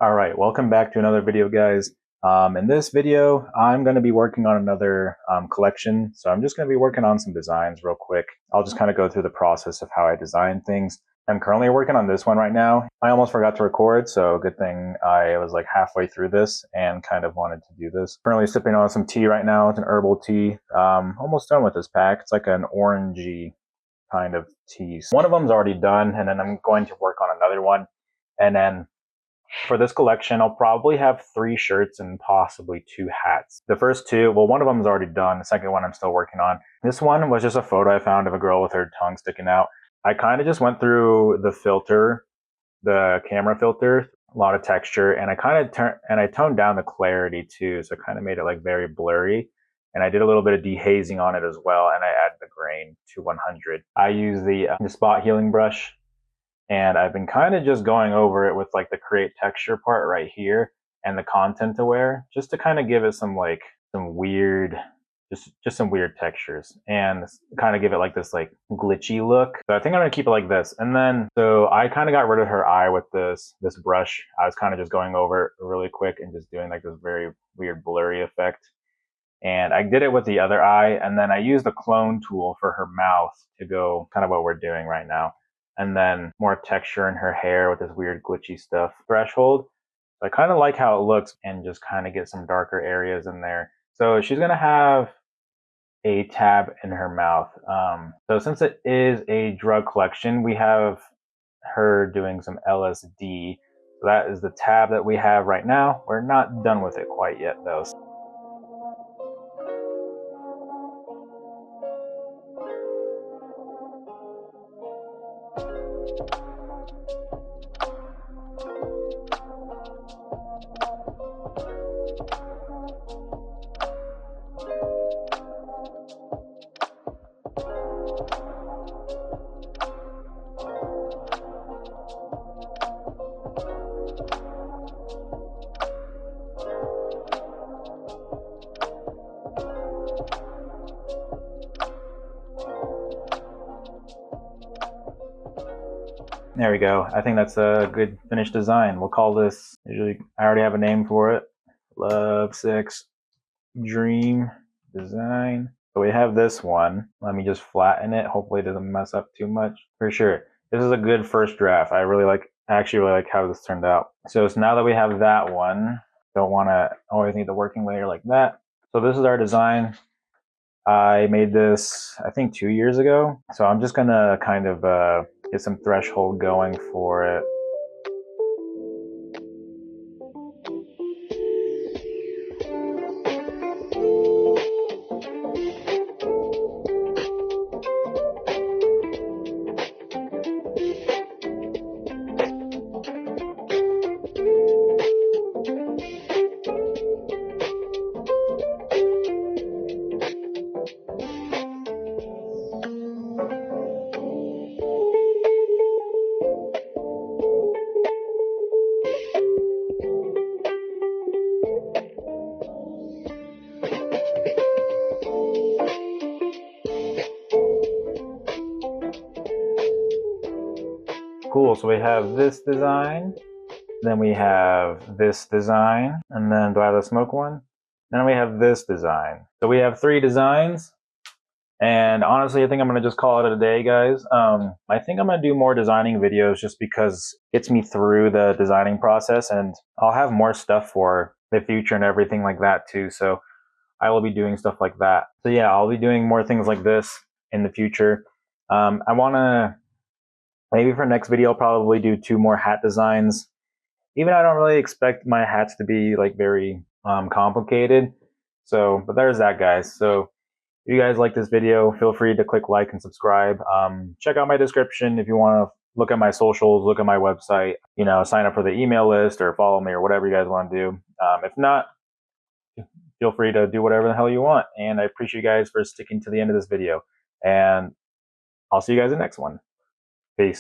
Alright, welcome back to another video, guys. In this video, I'm going to be working on another collection. So I'm just going to be working on some designs real quick. I'll just kind of go through the process of how I design things. I'm currently working on this one right now. I almost forgot to record, so good thing I was like halfway through this and kind of wanted to do this. Currently sipping on some tea right now. It's an herbal tea. Almost done with this pack. It's like an orangey kind of tea. One of them's already done, and then I'm going to work on another one. And then for this collection, I'll probably have 3 shirts and possibly 2 hats. The first 2, well, one of them is already done. The second one I'm still working on. This one was just a photo I found of a girl with her tongue sticking out. I kind of just went through the filter, the camera filter, a lot of texture, and I toned down the clarity too, so I kind of made it like very blurry. And I did a little bit of dehazing on it as well, and I added the grain to 100. I use the spot healing brush. And I've been kind of just going over it with like the create texture part right here and the content aware, just to kind of give it some like some weird, just some weird textures and kind of give it like this like glitchy look. So I think I'm gonna keep it like this. And then, so I kind of got rid of her eye with this brush. I was kind of just going over it really quick and just doing like this very weird blurry effect. And I did it with the other eye, and then I used the clone tool for her mouth to go kind of what we're doing right now. And then more texture in her hair with this weird glitchy stuff. Threshold. So I kind of like how it looks and just kind of get some darker areas in there. So she's going to have a tab in her mouth. So since it is a drug collection, we have her doing some LSD. So that is the tab that we have right now. We're not done with it quite yet though. There we go. I think that's a good finished design. We'll call this, usually I already have a name for it, Love 6 Dream Design. So we have this one. Let me just flatten it. Hopefully it doesn't mess up too much. For sure. This is a good first draft. I actually really like how this turned out. So now that we have that one, don't want to always need the working layer like that. So this is our design. I made this, I think 2 years ago. So I'm just gonna kind of get some threshold going for it. Cool, so we have this design, then we have this design, and then do I have the smoke one? Then we have this design. So we have 3 designs, and honestly, I think I'm gonna just call it a day, guys. I think I'm gonna do more designing videos just because it gets me through the designing process, and I'll have more stuff for the future and everything like that too. So I will be doing stuff like that. So yeah, I'll be doing more things like this in the future. I wanna, maybe for next video, I'll probably do 2 more hat designs. Even I don't really expect my hats to be like very complicated. So, but there's that, guys. So if you guys like this video, feel free to click like and subscribe. Check out my description if you want to look at my socials, look at my website, you know, sign up for the email list or follow me or whatever you guys want to do. If not, feel free to do whatever the hell you want. And I appreciate you guys for sticking to the end of this video. And I'll see you guys in the next one. Peace.